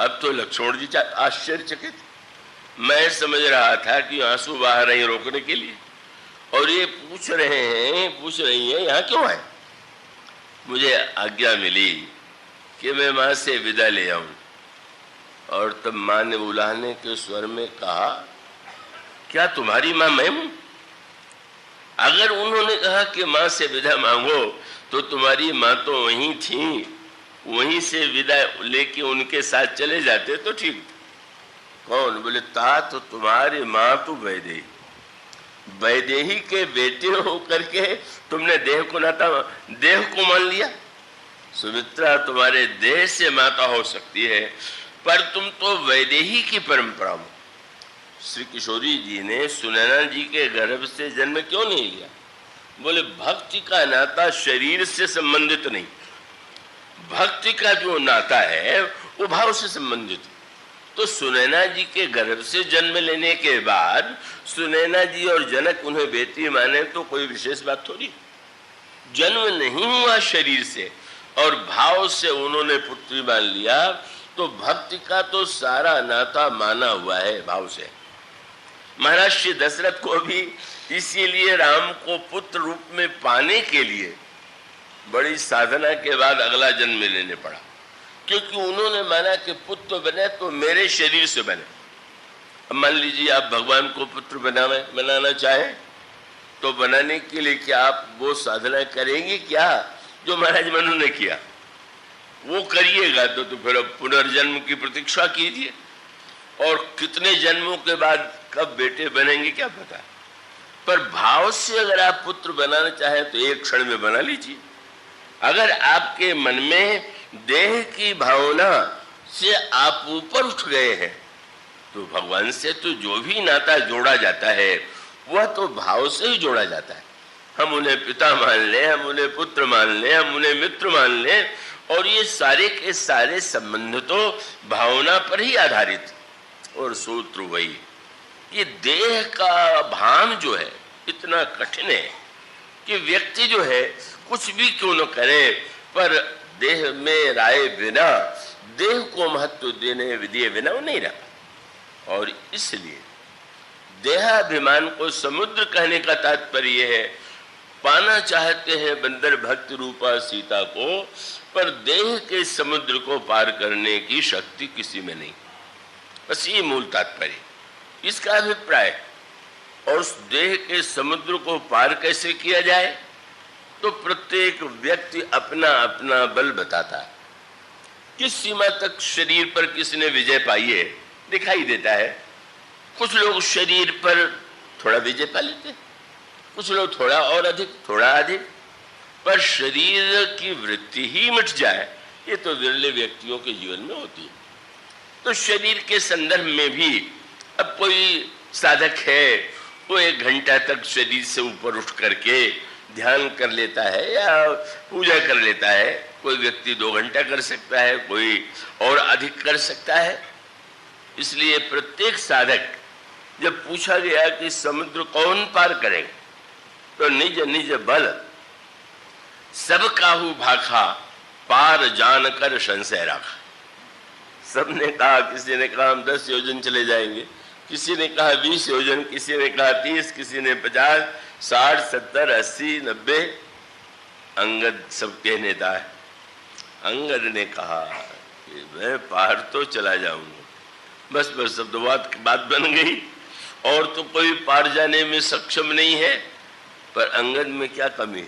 अब तो लक्ष्मण जी आश्चर्यचकित। मैं समझ रहा था कि आंसू बहा रही रोकने के लिए, और ये पूछ रही हैं यहाँ क्यों आए। मुझे आज्ञा मिली कि मैं माँ से विदा ले आऊं, और तब माँ ने उलाहने के स्वर में कहा, क्या तुम्हारी माँ मैं हूं? अगर उन्होंने कहा कि माँ से विदा मांगो तो तुम्हारी माँ तो वहीं थी, वहीं से विदा लेके उनके साथ चले जाते तो ठीक। कौन? बोले ता तो तुम्हारी माँ तो वैदेही के बेटे होकर के तुमने देह को मान लिया। सुमित्रा तुम्हारे देह से माता हो सकती है, पर तुम तो वैदेही की परंपरा हो। श्री किशोरी जी ने सुनैना जी के गर्भ से जन्म क्यों नहीं लिया? बोले भक्ति का नाता शरीर से संबंधित नहीं, भक्ति का जो नाता है वो भाव से संबंधित। तो सुनैना जी के गर्भ से जन्म लेने के बाद सुनैना जी और जनक उन्हें बेटी माने तो कोई विशेष बात थोड़ी। जन्म नहीं हुआ शरीर से और भाव से उन्होंने पुत्री मान लिया, तो भक्ति का तो सारा नाता माना हुआ है भाव से। महाराज श्री दशरथ को भी इसीलिए राम को पुत्र रूप में पाने के लिए बड़ी साधना के बाद अगला जन्म लेने पड़ा, क्योंकि उन्होंने माना कि पुत्र बने तो मेरे शरीर से बने। अब मान लीजिए आप भगवान को पुत्र बनाना चाहें तो बनाने के लिए क्या आप वो साधना करेंगे क्या जो महाराज मनु ने किया? वो करिएगा तो फिर अब पुनर्जन्म की प्रतीक्षा कीजिए, और कितने जन्मों के बाद कब बेटे बनेंगे क्या पता। पर भाव से अगर आप पुत्र बनाना चाहें तो एक क्षण में बना लीजिए। अगर आपके मन में देह की भावना से आप ऊपर उठ गए हैं तो भगवान से तो जो भी नाता जोड़ा जाता है वह तो भाव से ही जोड़ा जाता है। हम उन्हें पिता मान लें, हम उन्हें पुत्र मान लें, हम उन्हें मित्र मान लें, और ये सारे के सारे संबंध तो भावना पर ही आधारित। और सूत्र वही, ये देह का भान जो है इतना कठिन है कि व्यक्ति जो है कुछ भी क्यों न करे पर देह में राय बिना, देह को महत्व देने दिए बिना वो नहीं रहा। और इसलिए देहाभिमान को समुद्र कहने का तात्पर्य है, पाना चाहते हैं बंदर भक्त रूपा सीता को, पर देह के समुद्र को पार करने की शक्ति किसी में नहीं। बस ये मूल तात्पर्य इसका अभिप्राय। और उस देह के समुद्र को पार कैसे किया जाए तो प्रत्येक व्यक्ति अपना अपना बल बताता है। किस सीमा तक शरीर पर किसने विजय पाई है दिखाई देता है। कुछ लोग शरीर पर थोड़ा विजय पा लेते हैं, कुछ लोग थोड़ा और अधिक, थोड़ा अधिक, पर शरीर की वृत्ति ही मिट जाए ये तो विरले व्यक्तियों के जीवन में होती है। तो शरीर के संदर्भ में भी अब कोई साधक है वो 1 घंटा तक शरीर से ऊपर उठ करके ध्यान कर लेता है या पूजा कर लेता है। कोई व्यक्ति 2 घंटा कर सकता है, कोई और अधिक कर सकता है। इसलिए प्रत्येक साधक जब पूछा गया कि समुद्र कौन पार करेगा तो निज निज बल सब काहू भाखा पार जान कर संशय रखा। सबने कहा, किसी ने कहा हम 10 योजन चले जाएंगे, किसी ने कहा 20 योजन, किसी ने कहा 30, किसी ने 50, 60, 70, 80, 90। अंगद सबके नेता है। अंगद ने कहा कि मैं पार तो चला जाऊंगा, बस अब तो बात बन गई, और तो कोई पार जाने में सक्षम नहीं है। पर अंगद में क्या कमी है?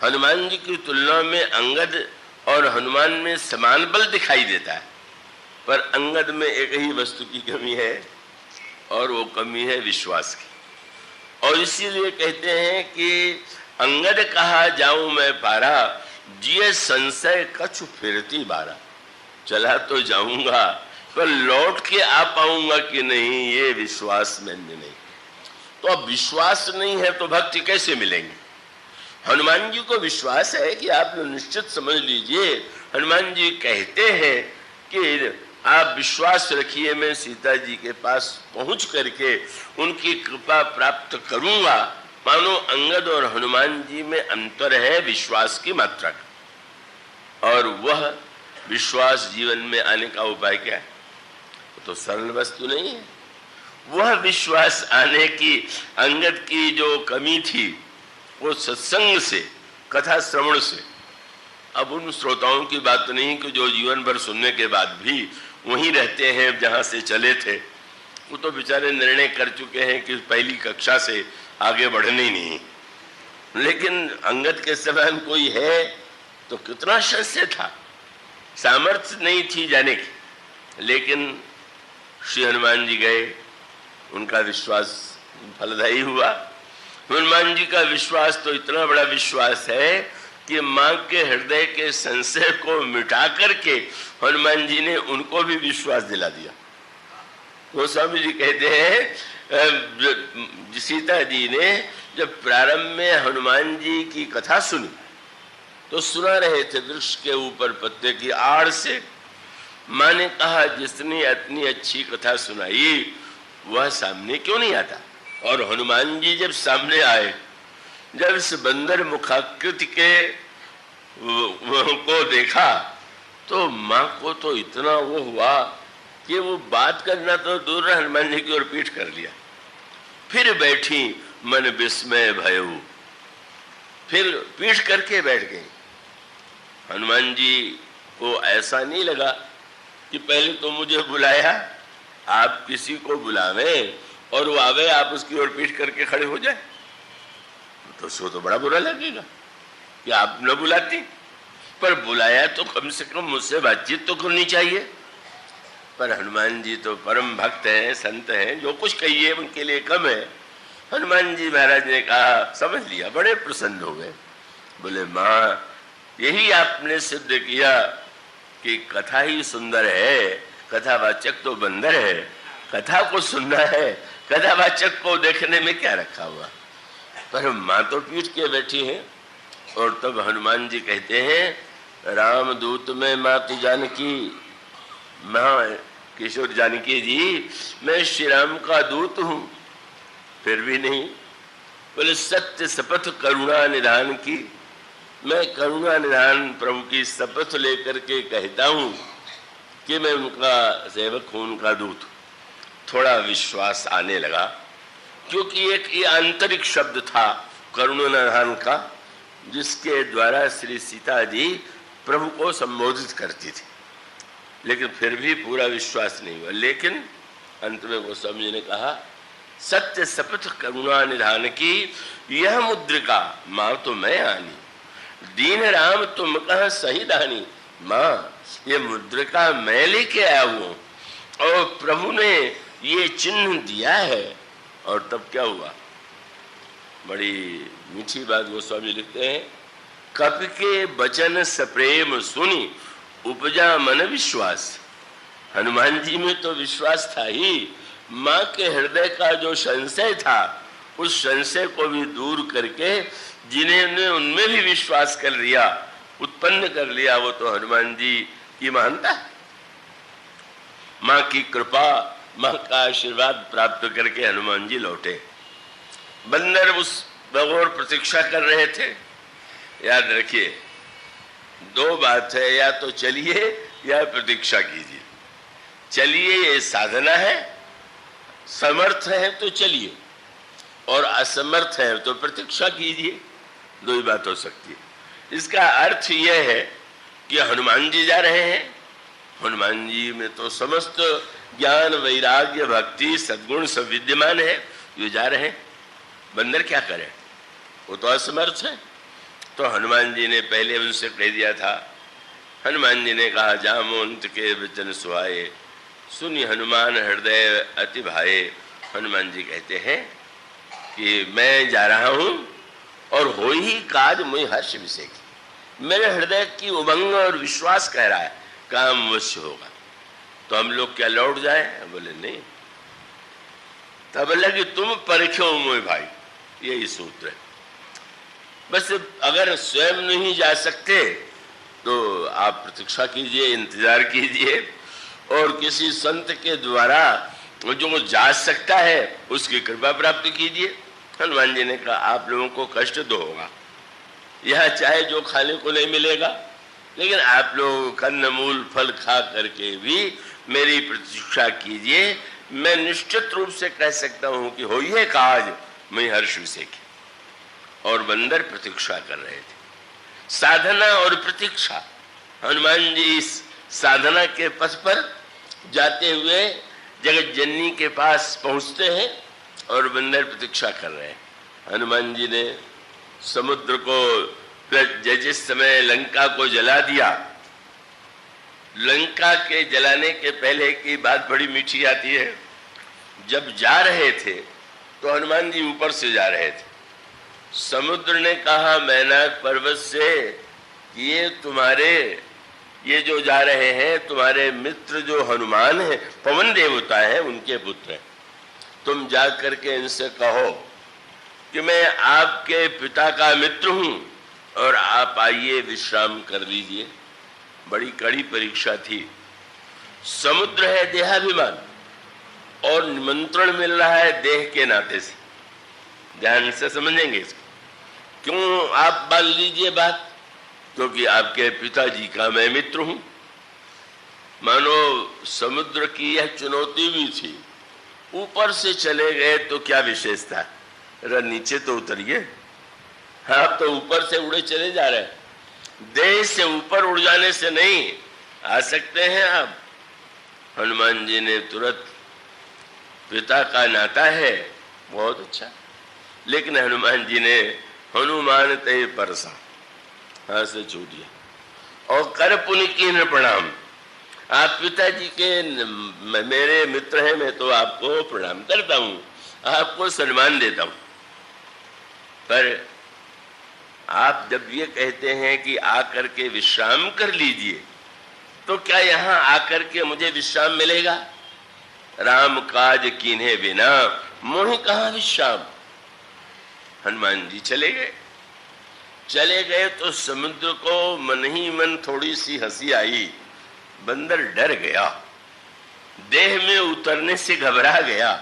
हनुमान जी की तुलना में अंगद और हनुमान में समान बल दिखाई देता है, पर अंगद में एक ही वस्तु की कमी है और वो कमी है विश्वास की। और इसीलिए कहते हैं कि अंगद कहा जाऊं मैं पारा, जिये संशय कछु फिरती बारा। चला तो जाऊंगा पर लौट के आ पाऊंगा कि नहीं ये विश्वास में नहीं। तो अब विश्वास नहीं है तो भक्ति कैसे मिलेंगे? हनुमान जी को विश्वास है कि आप निश्चित समझ लीजिए, हनुमान जी कहते हैं कि आप विश्वास रखिए मैं सीता जी के पास पहुंच करके उनकी कृपा प्राप्त करूंगा। मानो अंगद और हनुमान जी में अंतर है विश्वास की मात्रा का। और वह विश्वास जीवन में आने का उपाय क्या है? तो सरल वस्तु नहीं है। वह विश्वास आने की अंगद की जो कमी थी वो सत्संग से, कथा श्रवण से। अब उन श्रोताओं की बात नहीं कि जो जीवन भर सुनने के बाद भी वहीं रहते हैं जहां से चले थे, वो तो बेचारे निर्णय कर चुके हैं कि पहली कक्षा से आगे बढ़ने ही नहीं। लेकिन अंगद के समान कोई है तो कितना संशय था, सामर्थ्य नहीं थी जाने की। लेकिन श्री हनुमान जी गए, उनका विश्वास फलदायी हुआ। हनुमान जी का विश्वास तो इतना बड़ा विश्वास है कि मां के हृदय के संशय को मिटा करके हनुमान जी ने उनको भी विश्वास दिला दिया। गोस्वामी जी कहते हैं सीता जी ने जब प्रारंभ में हनुमान जी की कथा सुनी तो सुना रहे थे वृक्ष के ऊपर पत्ते की आड़ से। मां ने कहा जिसने इतनी अच्छी कथा सुनाई वह सामने क्यों नहीं आता? और हनुमान जी जब सामने आए, जब इस बंदर मुखाकृति के को देखा तो मां को तो इतना वो हुआ कि वो बात करना तो दूर, हनुमान जी की ओर पीठ कर लिया। फिर बैठी मन विस्मय भयऊ, फिर पीठ करके बैठ गई। हनुमान जी को ऐसा नहीं लगा कि पहले तो मुझे बुलाया, आप किसी को बुलावें और वो आवे आप उसकी ओर पीठ करके खड़े हो जाए, तो उसको तो बड़ा बुरा लगेगा कि आप न बुलाती। पर बुलाया तो कम से कम मुझसे बातचीत तो करनी चाहिए। पर हनुमान जी तो परम भक्त हैं, संत हैं, जो कुछ कहिए उनके लिए कम है। हनुमान जी महाराज ने कहा, समझ लिया, बड़े प्रसन्न हो गए। बोले माँ यही आपने सिद्ध किया कि कथा ही सुंदर है, कथावाचक तो बंदर है। कथा को सुनना है, कथावाचक को देखने में क्या रखा हुआ। पर माँ तो पीठ के बैठी है। और तब हनुमान जी कहते हैं राम दूत में मातु जानकी, माँ किशोर जानकी जी मैं श्री राम का दूत हूं, फिर भी नहीं। बोले सत्य शपथ करुणा निधान की, मैं करुणा निधान प्रभु की शपथ लेकर के कहता हूं कि मैं उनका सेवक हूं, उनका दूत। थोड़ा विश्वास आने लगा, क्योंकि एक ये आंतरिक शब्द था करुणा निधान का, जिसके द्वारा श्री सीता जी प्रभु को संबोधित करती थी। लेकिन फिर भी पूरा विश्वास नहीं हुआ। लेकिन अंत में गोस्वामी जी ने कहा सत्य शपथ करुणा निधान की यह मुद्रिका माँ तो मैं आनी, दीन राम तुम कहा सही दानी। माँ ये मुद्रिका मैं लेके आया हूं और प्रभु ने ये चिन्ह दिया है। और तब क्या हुआ, बड़ी मीठी बात गोस्वामी लिखते हैं, कपि के बचन सप्रेम सुनी उपजा मन विश्वास। हनुमान जी में तो विश्वास था ही, माँ के हृदय का जो संशय था उस संशय को भी दूर करके जिन्होंने उनमें भी विश्वास कर लिया, उत्पन्न कर लिया, वो तो हनुमान जी की महानता। माँ की कृपा, माँ का आशीर्वाद प्राप्त करके हनुमान जी लौटे। बंदर उस बगौर प्रतीक्षा कर रहे थे। याद रखिए दो बात है, या तो चलिए या प्रतीक्षा कीजिए। चलिए ये साधना है, समर्थ है तो चलिए, और असमर्थ है तो प्रतीक्षा कीजिए। दो ही बात हो सकती है। इसका अर्थ यह है कि हनुमान जी जा रहे हैं, हनुमान जी में तो समस्त ज्ञान वैराग्य भक्ति सद्गुण सब विद्यमान है, ये जा रहे हैं। बंदर क्या करे, वो तो असमर्थ है। तो हनुमान जी ने पहले उनसे कह दिया था। हनुमान जी ने कहा जामोंत के वचन सुहाए, सुनी हनुमान हृदय अति भाए। हनुमान जी कहते हैं कि मैं जा रहा हूं और हो ही काज मुझे हर्ष विषय की, मेरे हृदय की उमंग और विश्वास कह रहा है काम अवश्य होगा। तो हम लोग क्या लौट जाए? बोले नहीं। तब लगे तुम परख्यो मोए भाई, यही सूत्र है। बस अगर स्वयं नहीं जा सकते तो आप प्रतीक्षा कीजिए, इंतजार कीजिए, और किसी संत के द्वारा जो जा सकता है उसकी कृपा प्राप्त कीजिए। हनुमान जी ने कहा आप लोगों को कष्ट तो होगा, यह चाहे जो खाने को नहीं मिलेगा, लेकिन आप लोग कंदमूल फल खा करके भी मेरी प्रतीक्षा कीजिए। मैं निश्चित रूप से कह सकता हूं कि होइए काज मैं हर्ष विषय की। और बंदर प्रतीक्षा कर रहे थे, साधना और प्रतीक्षा। हनुमान जी इस साधना के पथ पर जाते हुए जगत जननी के पास पहुंचते हैं और बंदर प्रतीक्षा कर रहे हैं। हनुमान जी ने समुद्र को, जिस समय लंका को जला दिया, लंका के जलाने के पहले की बात बड़ी मीठी आती है। जब जा रहे थे तो हनुमान जी ऊपर से जा रहे थे। समुद्र ने कहा मैनाक पर्वत से, ये जो जा रहे हैं तुम्हारे मित्र जो हनुमान है, पवन देवता है, उनके पुत्र हैं। तुम जा करके इनसे कहो कि मैं आपके पिता का मित्र हूं और आप आइए विश्राम कर लीजिए। बड़ी कड़ी परीक्षा थी। समुद्र है देहाभिमान और निमंत्रण मिल रहा है देह के नाते से। ध्यान से समझेंगे इसको। क्यों आप मान लीजिए बात, क्योंकि आपके पिताजी का मैं मित्र हूं। मानो समुद्र की यह चुनौती भी थी। ऊपर से चले गए तो क्या विशेषता, नीचे तो उतरिए। आप तो ऊपर से उड़े चले जा रहे हैं, देह से ऊपर उड़ जाने से नहीं आ सकते हैं आप। हनुमान जी ने तुरंत, पिता का नाता है बहुत अच्छा, लेकिन हनुमान जी ने हनुमान ते परसा, हाथ से छूट दिया और कर पुण्य की न प्रणाम। आप पिताजी के मेरे मित्र हैं, मैं तो आपको प्रणाम करता हूं, आपको सम्मान देता हूं। पर आप जब ये कहते हैं कि आकर के विश्राम कर लीजिए, तो क्या यहां आकर के मुझे विश्राम मिलेगा? राम काज कीन्हे बिना मोहि कहां विश्राम। हनुमान जी चले गए तो समुद्र को मन ही मन थोड़ी सी हंसी आई। बंदर डर गया, देह में उतरने से घबरा गया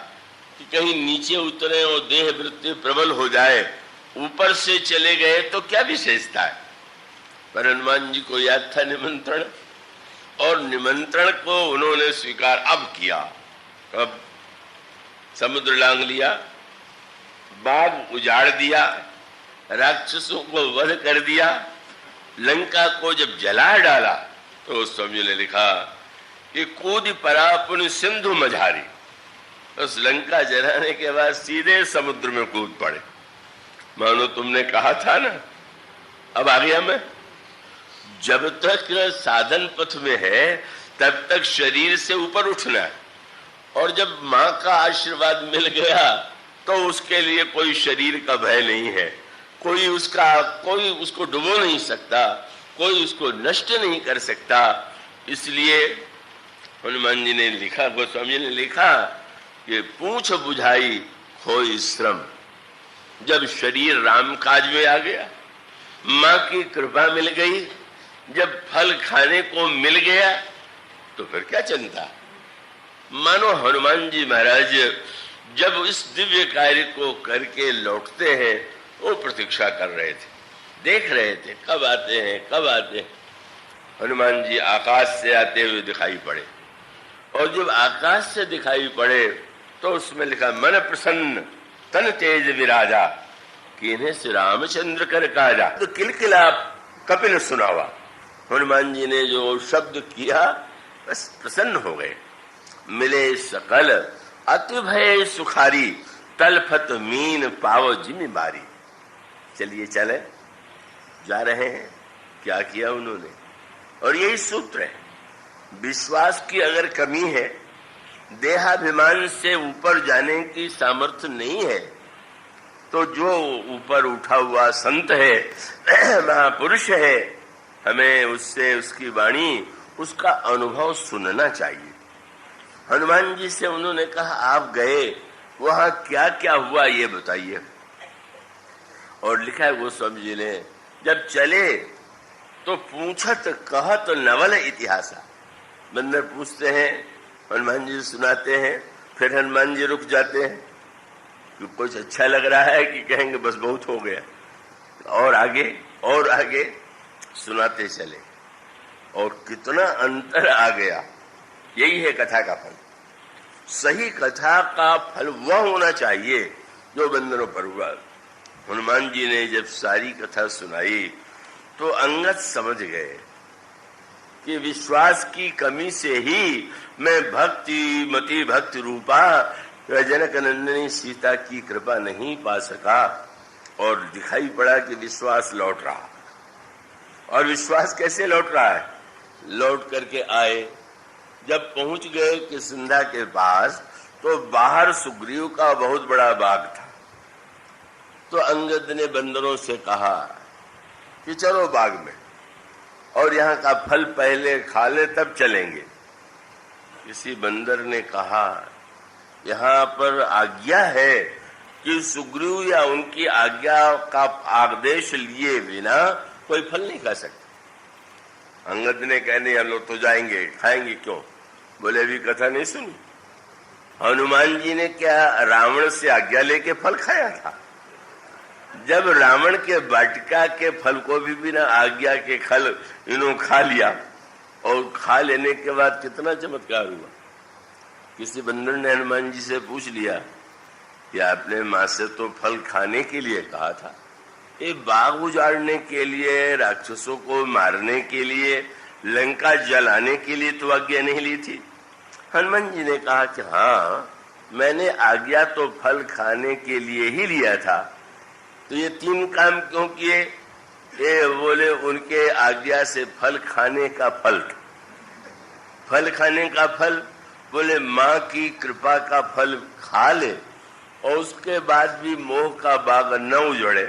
कि कहीं नीचे उतरे और देह वृत्ति प्रबल हो जाए। ऊपर से चले गए तो क्या विशेषता है। पर हनुमान जी को याद था निमंत्रण, और निमंत्रण को उन्होंने स्वीकार अब किया। अब समुद्र लांग लिया, बाग उजाड़ दिया, राक्षसों को वध कर दिया, लंका को जब जला डाला तो स्वामी ने लिखा कि कूद परा पुन सिंधु मझारी। उस लंका जलाने के बाद सीधे समुद्र में कूद पड़े। मानो तुमने कहा था ना, अब आ गया मैं। जब तक साधन पथ में है तब तक शरीर से ऊपर उठना है, और जब मां का आशीर्वाद मिल गया तो उसके लिए कोई शरीर का भय नहीं है, कोई उसको डुबो नहीं सकता, कोई उसको नष्ट नहीं कर सकता। इसलिए हनुमान जी ने लिखा, गोस्वामी ने लिखा कि पूछ बुझाई होई श्रम। जब शरीर राम काज में आ गया, मां की कृपा मिल गई, जब फल खाने को मिल गया, तो फिर क्या चिंता। मानो हनुमान जी महाराज जब इस दिव्य कार्य को करके लौटते हैं, वो प्रतीक्षा कर रहे थे, देख रहे थे कब आते हैं, कब आते हैं। हनुमान जी आकाश से आते हुए दिखाई पड़े, और जब आकाश से दिखाई पड़े तो उसमें लिखा मन प्रसन्न तन तेज विराजा, किन्हें श्री रामचंद्र कर काजा। तो किलकिला कपिल सुनावा। हनुमान जी ने जो शब्द किया बस प्रसन्न हो गए। मिले सकल अति भय सुखारी, तलफत मीन पाव जिम्मेदारी। चलिए चले, जा रहे हैं। क्या किया उन्होंने, और यही सूत्र है। विश्वास की अगर कमी है, देहाभिमान से ऊपर जाने की सामर्थ्य नहीं है, तो जो ऊपर उठा हुआ संत है, महापुरुष है, हमें उससे उसकी वाणी, उसका अनुभव सुनना चाहिए। हनुमान जी से उन्होंने कहा आप गए, वहां क्या क्या हुआ ये बताइए। और लिखा है गोस्वामी जी ने, जब चले तो पूछत कहत नवल इतिहासा। बंदर पूछते हैं, हनुमान जी सुनाते हैं, फिर हनुमान जी रुक जाते हैं कि कुछ अच्छा लग रहा है कि कहेंगे बस बहुत हो गया, और आगे सुनाते चले। और कितना अंतर आ गया। यही है कथा का फल। सही कथा का फल वह होना चाहिए जो बंदरों पर हुआ। हनुमान जी ने जब सारी कथा सुनाई तो अंगद समझ गए कि विश्वास की कमी से ही मैं भक्ति मति भक्त रूपा जनक नंदिनी सीता की कृपा नहीं पा सका। और दिखाई पड़ा कि विश्वास लौट रहा। और विश्वास कैसे लौट रहा है? लौट करके आए, जब पहुंच गए किष्किंधा के पास तो बाहर सुग्रीव का बहुत बड़ा बाग था। तो अंगद ने बंदरों से कहा कि चलो बाग में, और यहाँ का फल पहले खा ले तब चलेंगे। किसी बंदर ने कहा यहाँ पर आज्ञा है कि सुग्रीव या उनकी आज्ञा का आदेश लिए बिना कोई फल नहीं खा सकता। अंगद ने कहने हम लोग तो जाएंगे, खाएंगे क्यों? बोले अभी कथा नहीं सुनी? हनुमान जी ने क्या रावण से आज्ञा लेके फल खाया था? जब रावण के वाटिका के फल को भी बिना आज्ञा के फल इन्हों खा लिया, और खा लेने के बाद कितना चमत्कार हुआ। किसी बंदर ने हनुमान जी से पूछ लिया कि आपने मां से तो फल खाने के लिए कहा था, ये बाग उजाड़ने के लिए, राक्षसों को मारने के लिए, लंका जलाने के लिए तो आज्ञा नहीं ली थी? हनुमान जी ने कहा कि हाँ, मैंने आज्ञा तो फल खाने के लिए ही लिया था। तो ये तीन काम क्यों किए? ये बोले उनके आज्ञा से फल खाने का फल। फल खाने का फल बोले माँ की कृपा का फल खा ले और उसके बाद भी मोह का बाग न उजड़े,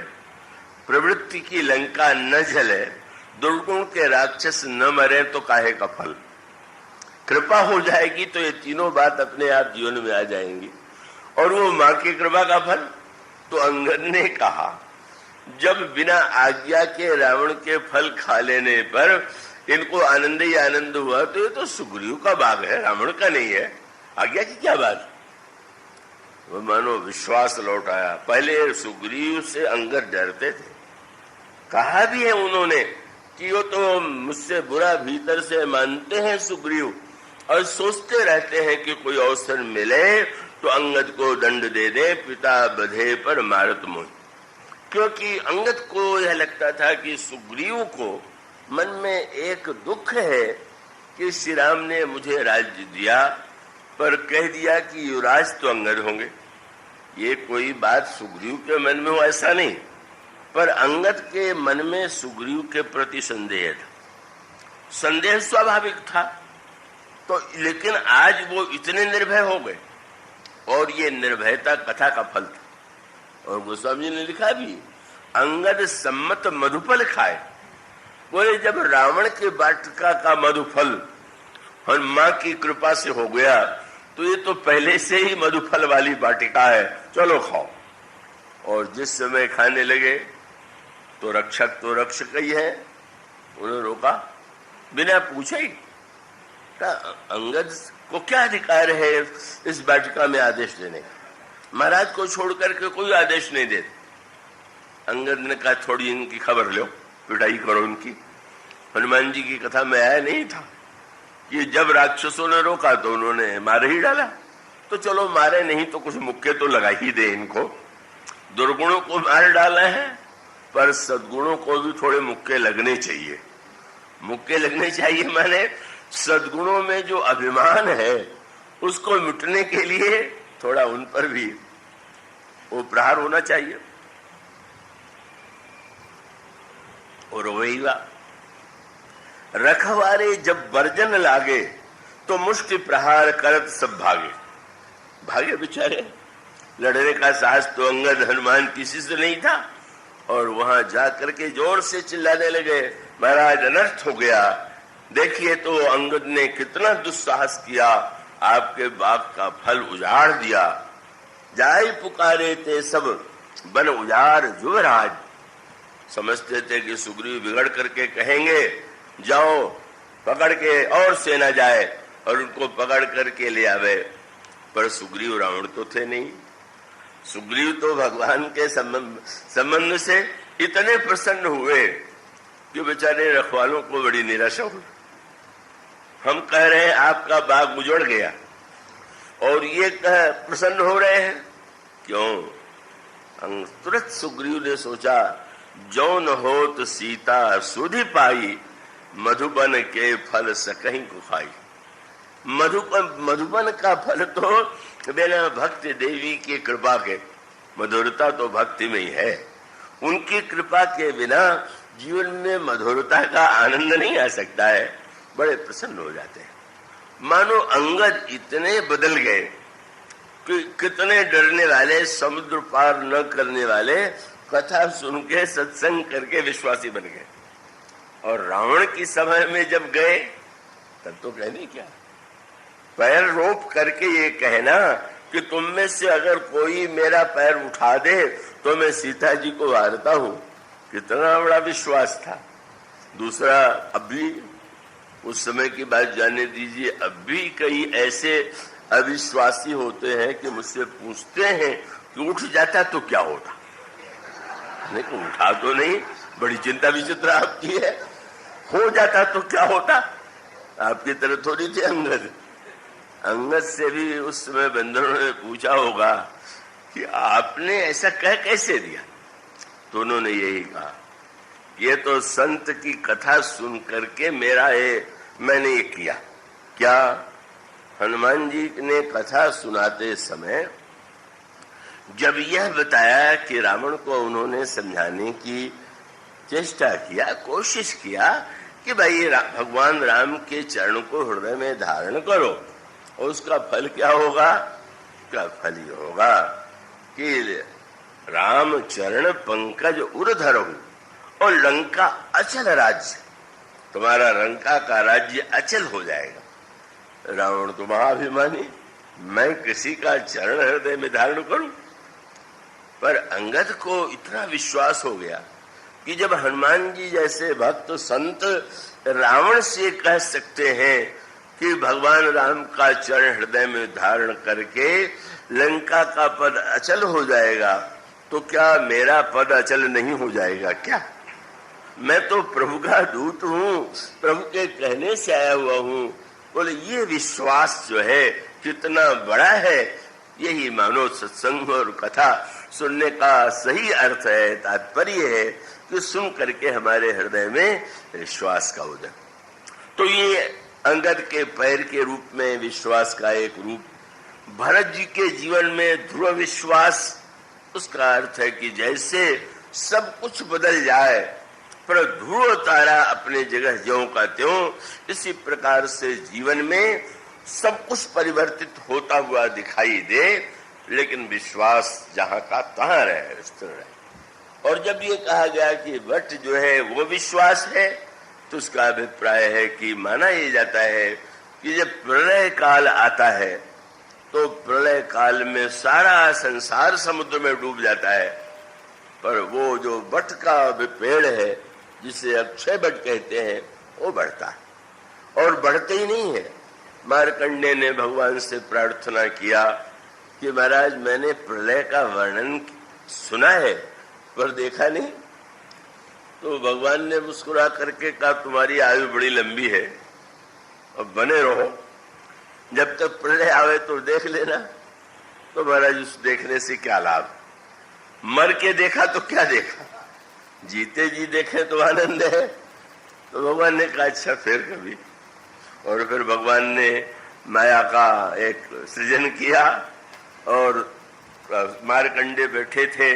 प्रवृत्ति की लंका न जले, दुर्गुण के राक्षस न मरे तो काहे का फल। कृपा हो जाएगी तो ये तीनों बात अपने आप जीवन में आ जाएंगी। और वो माँ की कृपा का फल, तो अंगद ने कहा जब बिना आज्ञा के रावण के फल खा लेने पर इनको आनंद ही आनंद हुआ, तो ये तो सुग्रीव का बाग है, रावण का नहीं है, आज्ञा की क्या बात। वो मानो विश्वास लौट आया। पहले सुग्रीव से अंगद डरते थे, कहा भी है उन्होंने कि वो तो मुझसे बुरा भीतर से मानते हैं सुग्रीव, और सोचते रहते हैं कि कोई अवसर मिले तो अंगद को दंड दे दे, पिता बधे पर मारत मोह। क्योंकि अंगद को यह लगता था कि सुग्रीव को मन में एक दुख है कि श्री राम ने मुझे राज्य दिया पर कह दिया कि युवराज तो अंगद होंगे। ये कोई बात सुग्रीव के मन में हो ऐसा नहीं, पर अंगद के मन में सुग्रीव के प्रति संदेह था। संदेह स्वाभाविक था, तो लेकिन आज वो इतने निर्भय हो गए, और ये निर्भयता कथा का फल था। और गोस्वामी जी ने लिखा भी, अंगद सम्मत मधुफल खाए। बोले जब रावण के वाटिका का मधुफल और माँ की कृपा से हो गया, तो ये तो पहले से ही मधुफल वाली वाटिका है, चलो खाओ। और जिस समय खाने लगे तो रक्षक तो रक्षक ही है, उन्होंने रोका बिना पूछे ही। अंगद को क्या अधिकार है इस वाटिका में आदेश देने का? महाराज को छोड़ करके कोई आदेश नहीं देते। अंगद ने कहा थोड़ी इनकी खबर लो, पिटाई करो इनकी। हनुमान जी की कथा में आया नहीं था कि जब राक्षसों ने रोका तो उन्होंने मार ही डाला, तो चलो मारे नहीं तो कुछ मुक्के तो लगा ही दे इनको। दुर्गुणों को मार डाला है, पर सद्गुणों को भी थोड़े मुक्के लगने चाहिए। मुक्के लगने चाहिए माने सद्गुणों में जो अभिमान है उसको मिटने के लिए थोड़ा उन पर भी वो प्रहार होना चाहिए। और वही रखवारे जब बर्जन लागे तो मुष्टि प्रहार करत सब भागे। भागे बेचारे, लड़ने का साहस तो अंगद हनुमान किसी से नहीं था, और वहां जाकर के जोर से चिल्लाने लगे महाराज अनर्थ हो गया। देखिए तो अंगद ने कितना दुस्साहस किया, आपके बाग का फल उजाड़ दिया। जाय पुकारे थे सब बन उजाड़ युवराज। समझते थे कि सुग्रीव बिगड़ करके कहेंगे जाओ पकड़ के और सेना जाए और उनको पकड़ करके ले आवे, पर सुग्रीव रावण तो थे नहीं। सुग्रीव तो भगवान के संबंध से इतने प्रसन्न हुए कि बेचारे रखवालों को बड़ी निराशा हुई। हम कह रहे हैं आपका बाग उजड़ गया, और ये कह प्रसन्न हो रहे हैं, क्यों? तुरंत सुग्रीव ने सोचा, जौन होत सीता सुधि पाई, मधुबन के फल सकहीं को खाई। मधुबन का फल तो बिना भक्ति देवी की कृपा के, मधुरता तो भक्ति में ही है, उनकी कृपा के बिना जीवन में मधुरता का आनंद नहीं आ सकता है। बड़े प्रसन्न हो जाते हैं, मानो अंगद इतने बदल गए कि कितने डरने वाले, समुद्र पार न करने वाले, कथा सुन के सत्संग करके विश्वासी बन गए। और रावण की सभा में जब गए तब तो कहने क्या, पैर रोप करके ये कहना कि तुम में से अगर कोई मेरा पैर उठा दे तो मैं सीता जी को वारता हूं, कितना बड़ा विश्वास था। दूसरा, अब भी उस समय की बात जाने दीजिए, अब भी कई ऐसे अविश्वासी होते हैं कि मुझसे पूछते हैं कि उठ जाता तो क्या होता। नहीं, उठा तो नहीं, बड़ी चिंता विचित्र आपकी है। हो जाता तो क्या होता? आपकी तरह थोड़ी थी अंगद। अंगद से भी उस समय बंदरों ने पूछा होगा कि आपने ऐसा कह कैसे दिया, तो उन्होंने यही कहा, ये तो संत की कथा सुन करके मैंने ये किया। क्या? हनुमान जी ने कथा सुनाते समय जब यह बताया कि रावण को उन्होंने समझाने की चेष्टा किया, कोशिश किया कि भाई भगवान राम के चरण को हृदय में धारण करो, और उसका फल क्या होगा? क्या फल ये होगा कि राम चरण पंकज उर धरहु और लंका अचल राज्य, तुम्हारा लंका का राज्य अचल हो जाएगा। रावण तो महाभिमानी, मैं किसी का चरण हृदय में धारण करूं? पर अंगद को इतना विश्वास हो गया कि जब हनुमान जी जैसे भक्त संत रावण से कह सकते हैं कि भगवान राम का चरण हृदय में धारण करके लंका का पद अचल हो जाएगा, तो क्या मेरा पद अचल नहीं हो जाएगा क्या? मैं तो प्रभु का दूत हूँ, प्रभु के कहने से आया हुआ हूँ। बोले ये विश्वास जो है कितना बड़ा है, यही मानो सत्संग और कथा सुनने का सही अर्थ है, तात्पर्य है कि सुन करके हमारे हृदय में विश्वास का उदय। तो ये अंगद के पैर के रूप में विश्वास का एक रूप, भरत जी के जीवन में ध्रुव विश्वास, उसका अर्थ है कि जैसे सब कुछ बदल जाए पर ध्रुव तारा अपने जगह ज्यों का त्यों, इसी प्रकार से जीवन में सब कुछ परिवर्तित होता हुआ दिखाई दे, लेकिन विश्वास जहां का तहां रहे, स्थिर रहे। और जब ये कहा गया कि वट जो है वो विश्वास है, तो उसका अभिप्राय है कि माना ये जाता है कि जब प्रलय काल आता है तो प्रलय काल में सारा संसार समुद्र में डूब जाता है, पर वो जो वट का पेड़ है जिसे अक्षय वट कहते हैं वो बढ़ता है। और बढ़ते ही नहीं है, मार्कंडेय ने भगवान से प्रार्थना किया कि महाराज मैंने प्रलय का वर्णन सुना है पर देखा नहीं। तो भगवान ने मुस्कुरा करके कहा तुम्हारी आयु बड़ी लंबी है और बने रहो, जब तक प्रलय आवे तो देख लेना। तो महाराज उस देखने से क्या लाभ, मर के देखा तो क्या देखा, जीते जी देखे तो आनंद है। तो भगवान ने कहा अच्छा फिर कभी। और फिर भगवान ने माया का एक सृजन किया और मार्कंडेय बैठे थे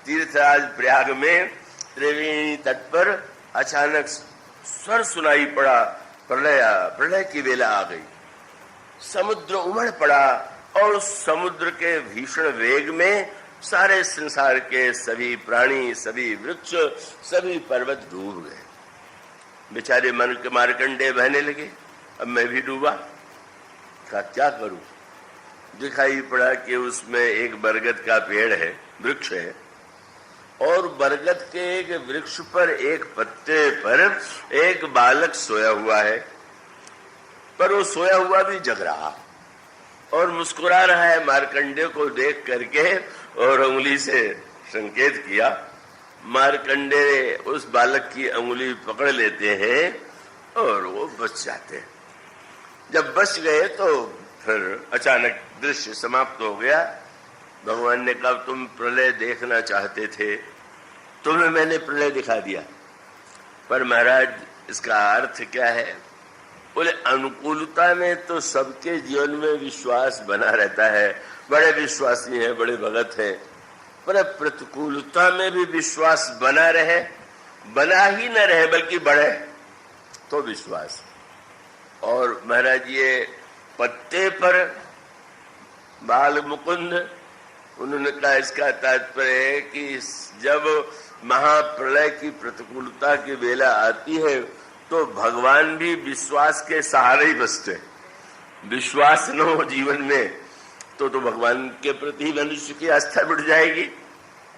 तीर्थराज प्रयाग में, त्रिवेणी तट पर अचानक स्वर सुनाई पड़ा, प्रलय की वेला आ गई, समुद्र उमड़ पड़ा और समुद्र के भीषण वेग में सारे संसार के सभी प्राणी, सभी वृक्ष, सभी पर्वत डूब गए। बेचारे मन के मार्कंडेय बहने लगे, अब मैं भी डूबा, क्या करूं। दिखाई पड़ा कि उसमें एक बरगद का पेड़ है, वृक्ष है, और बरगद के एक वृक्ष पर एक पत्ते पर एक बालक सोया हुआ है, पर वो सोया हुआ भी जग रहा और मुस्कुरा रहा है मार्कंडेय को देख करके, और उंगली से संकेत किया। मार्कंडेय उस बालक की उंगली पकड़ लेते हैं और वो बच जाते हैं। जब बच गए तो फिर अचानक दृश्य समाप्त हो गया। भगवान ने कहा तुम प्रलय देखना चाहते थे, तुम्हें मैंने प्रलय दिखा दिया। पर महाराज इसका अर्थ क्या है? बोले अनुकूलता में तो सबके जीवन में विश्वास बना रहता है, बड़े विश्वासी हैं, बड़े भगत हैं। पर प्रतिकूलता में भी विश्वास बना रहे, बना ही न रहे बल्कि बढ़े तो विश्वास। और महाराज ये पत्ते पर बाल मुकुंद, उन्होंने कहा इसका तात्पर्य है कि जब महाप्रलय की प्रतिकूलता की बेला आती है तो भगवान भी विश्वास के सहारे ही बसते। विश्वास न हो जीवन में तो भगवान के प्रति मनुष्य की आस्था बढ़ जाएगी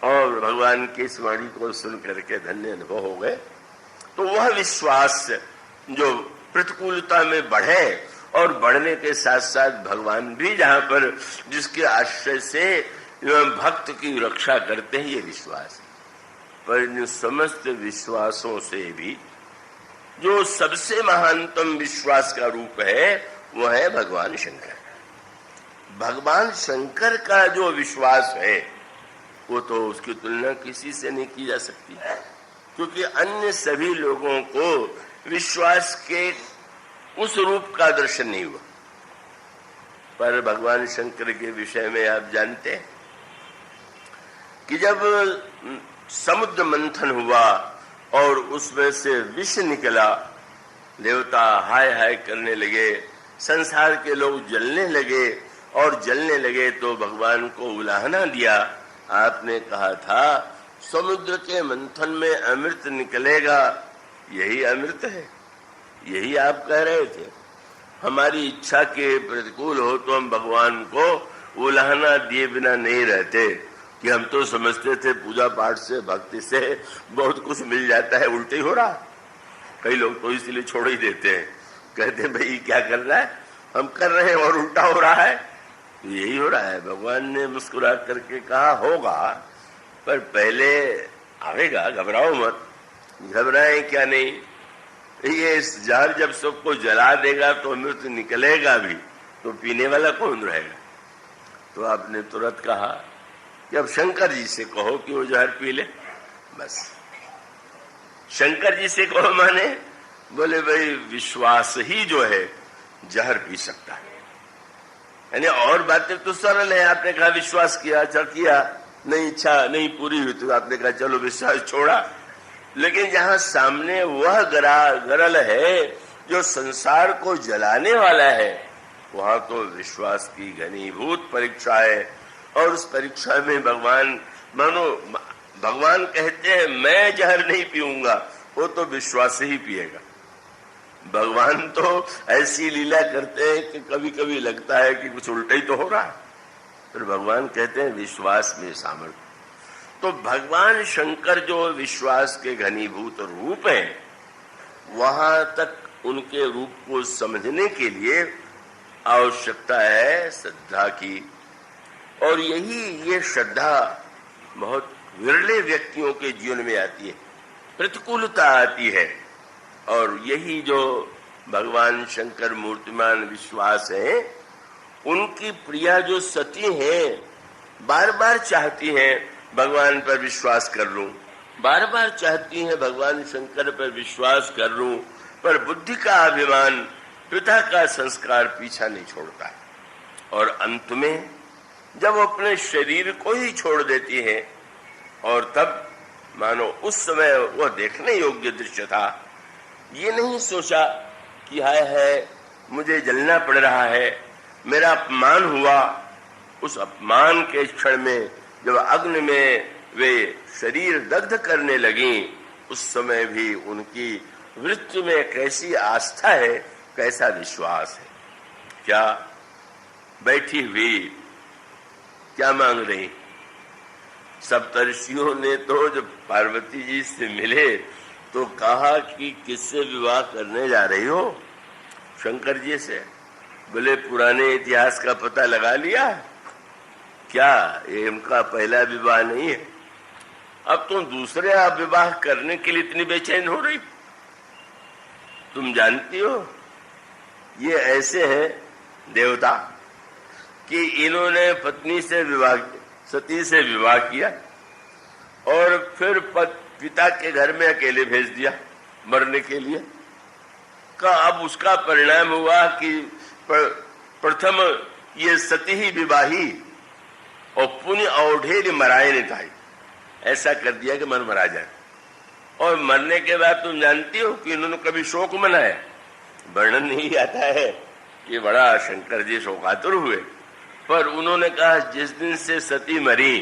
और भगवान की इस वाणी को सुन करके धन्य अनुभव हो गए। तो वह विश्वास जो प्रतिकूलता में बढ़े और बढ़ने के साथ साथ भगवान भी जहां पर जिसके आश्रय से भक्त की रक्षा करते हैं, ये विश्वास। पर इन समस्त विश्वासों से भी जो सबसे महानतम विश्वास का रूप है वो है भगवान शंकर। भगवान शंकर का जो विश्वास है वो तो उसकी तुलना किसी से नहीं की जा सकती, क्योंकि अन्य सभी लोगों को विश्वास के उस रूप का दर्शन नहीं हुआ। पर भगवान शंकर के विषय में आप जानते हैं कि जब समुद्र मंथन हुआ और उसमें से विष निकला, देवता हाय हाय करने लगे, संसार के लोग जलने लगे और जलने लगे तो भगवान को उलाहना दिया। आपने कहा था समुद्र के मंथन में अमृत निकलेगा, यही अमृत है, यही आप कह रहे थे। हमारी इच्छा के प्रतिकूल हो तो हम भगवान को उलाहना दिए बिना नहीं रहते, कि हम तो समझते थे पूजा पाठ से भक्ति से बहुत कुछ मिल जाता है, उल्टे ही हो रहा। कई लोग तो इसलिए छोड़ ही देते हैं, कहते हैं भाई क्या कर रहा है, हम कर रहे हैं और उल्टा हो रहा है। तो यही हो रहा है। भगवान ने मुस्कुरा करके कहा होगा, पर पहले आवेगा, घबराओ मत। घबराएं क्या नहीं, ये जहर जब सबको जला देगा तो अमृत निकलेगा भी, तो पीने वाला कौन रहेगा। तो आपने तुरंत कहा कि अब शंकर जी से कहो कि वो जहर पी ले, बस। शंकर जी से कहो माने बोले भाई विश्वास ही जो है जहर पी सकता है। यानी और बातें तो सरल है। आपने कहा विश्वास किया, अच्छा किया, नहीं इच्छा नहीं पूरी हुई तो आपने कहा चलो विश्वास छोड़ा। लेकिन जहां सामने वह गरल है जो संसार को जलाने वाला है, वहां तो विश्वास की घनीभूत परीक्षा है। और उस परीक्षा में भगवान कहते हैं मैं जहर नहीं पीऊंगा, वो तो विश्वास ही पिएगा। भगवान तो ऐसी लीला करते हैं कि कभी कभी लगता है कि कुछ उल्टा ही तो हो रहा है, फिर भगवान कहते हैं विश्वास में सामर्थ्य। तो भगवान शंकर जो विश्वास के घनीभूत रूप हैं, वहां तक उनके रूप को समझने के लिए आवश्यकता है श्रद्धा की। और ये श्रद्धा बहुत विरले व्यक्तियों के जीवन में आती है, प्रतिकूलता आती है। और यही जो भगवान शंकर मूर्तिमान विश्वास है, उनकी प्रिया जो सती हैं बार बार चाहती हैं भगवान पर विश्वास कर लूं, बार बार चाहती हैं भगवान शंकर पर विश्वास कर लूं, पर बुद्धि का अभिमान, पिता का संस्कार पीछा नहीं छोड़ता। और अंत में जब वो अपने शरीर को ही छोड़ देती है, और तब मानो उस समय वह देखने योग्य दृश्य था। ये नहीं सोचा कि हाय है मुझे जलना पड़ रहा है, मेरा अपमान हुआ। उस अपमान के क्षण में जब अग्नि में वे शरीर दग्ध करने लगी, उस समय भी उनकी वृत्ति में कैसी आस्था है, कैसा विश्वास है। क्या बैठी हुई क्या मांग रही? सप्तर्षियों ने तो जब पार्वती जी से मिले तो कहा कि किससे विवाह करने जा रही हो? शंकर जी से। बोले पुराने इतिहास का पता लगा लिया क्या? ये उनका पहला विवाह नहीं है। अब तुम दूसरे आप विवाह करने के लिए इतनी बेचैन हो रही? तुम जानती हो ये ऐसे हैं देवता कि इन्होंने पत्नी से विवाह, सती से विवाह किया और फिर पिता के घर में अकेले भेज दिया मरने के लिए। का अब उसका परिणाम हुआ कि प्रथम ये सती ही विवाही और पुण्य औढेर मराए निताई, ऐसा कर दिया कि मरा जाए। और मरने के बाद तुम जानती हो कि इन्होंने कभी शोक मनाया, वर्णन नहीं आता है कि बड़ा शंकर जी शोकातुर हुए, पर उन्होंने कहा जिस दिन से सती मरी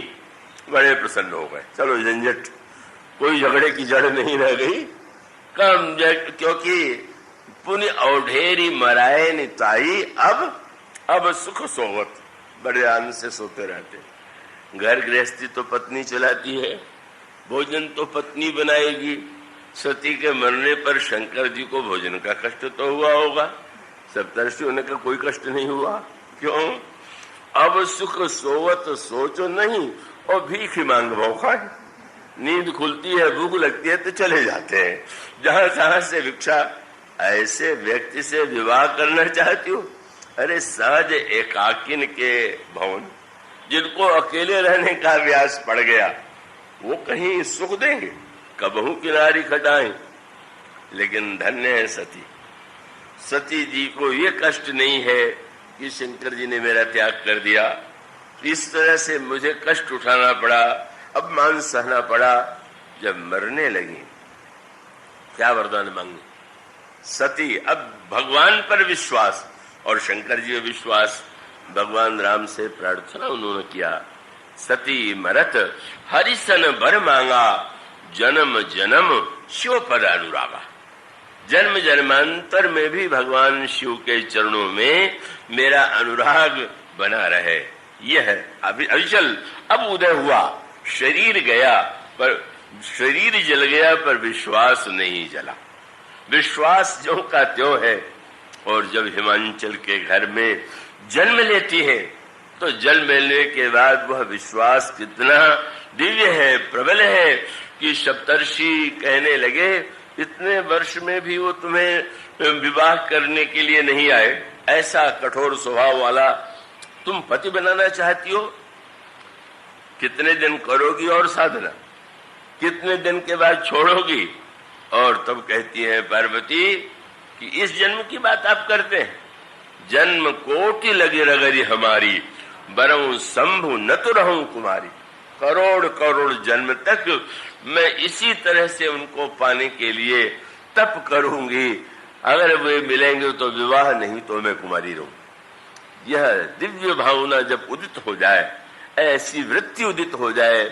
बड़े प्रसन्न हो गए, चलो झंझट, कोई झगड़े की जड़ नहीं रह गई, कम क्योंकि पुण्य औढेरी मराए निताई, अब सुख सोवत, बड़े आनंद से सोते रहते। घर गृहस्थी तो पत्नी चलाती है, भोजन तो पत्नी बनाएगी। सती के मरने पर शंकर जी को भोजन का कष्ट तो हुआ होगा, सप्तर्षि होने का कोई कष्ट नहीं हुआ। क्यों? अब सुख सोवत सोचो नहीं और भीख मांग भौखा। नींद खुलती है, भूख लगती है तो चले जाते हैं जहां तहां से भिक्षा। ऐसे व्यक्ति से विवाह करना चाहती हो? अरे सहज एकाकिन के भवन, जिनको अकेले रहने का व्यास पड़ गया, वो कहीं सुख देंगे? कबहू किनारी खटाएं। लेकिन धन्य है सती, सती जी को ये कष्ट नहीं है कि शंकर जी ने मेरा त्याग कर दिया, इस तरह से मुझे कष्ट उठाना पड़ा, अपमान सहना पड़ा। जब मरने लगी क्या वरदान मांगी सती? अब भगवान पर विश्वास और शंकर जी का विश्वास, भगवान राम से प्रार्थना उन्होंने किया। सती मरत हरिसन बर मांगा, जन्म जन्म शिव पद अनुरागा। जन्म जन्मांतर में भी भगवान शिव के चरणों में मेरा अनुराग बना रहे, यह अविचल। अब उदय हुआ, शरीर गया पर शरीर जल गया पर विश्वास नहीं जला। विश्वास ज्यों का त्यों है। और जब हिमांचल के घर में जन्म लेती है तो जन्म लेने के बाद वह विश्वास कितना दिव्य है, प्रबल है कि सप्तर्षि कहने लगे इतने वर्ष में भी वो तुम्हें विवाह करने के लिए नहीं आए, ऐसा कठोर स्वभाव वाला तुम पति बनाना चाहती हो? कितने दिन करोगी और साधना, कितने दिन के बाद छोड़ोगी? और तब कहती है पार्वती कि इस जन्म की बात आप करते हैं, जन्म कोटि लगे रगरी हमारी, बरऊं शंभु न तो रहूं कुमारी। करोड़ करोड़ जन्म तक मैं इसी तरह से उनको पाने के लिए तप करूंगी, अगर वे मिलेंगे तो विवाह, नहीं तो मैं कुमारी रहूं। यह दिव्य भावना जब उदित हो जाए, ऐसी वृत्ति उदित हो जाए,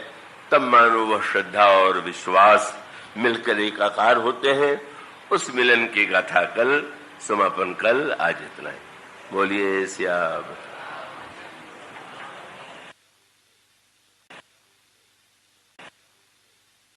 तब मानो वह श्रद्धा और विश्वास मिलकर एकाकार होते हैं। उस मिलन की गाथा कल, समापन कल, आज इतना ही। बोलिए श्याम।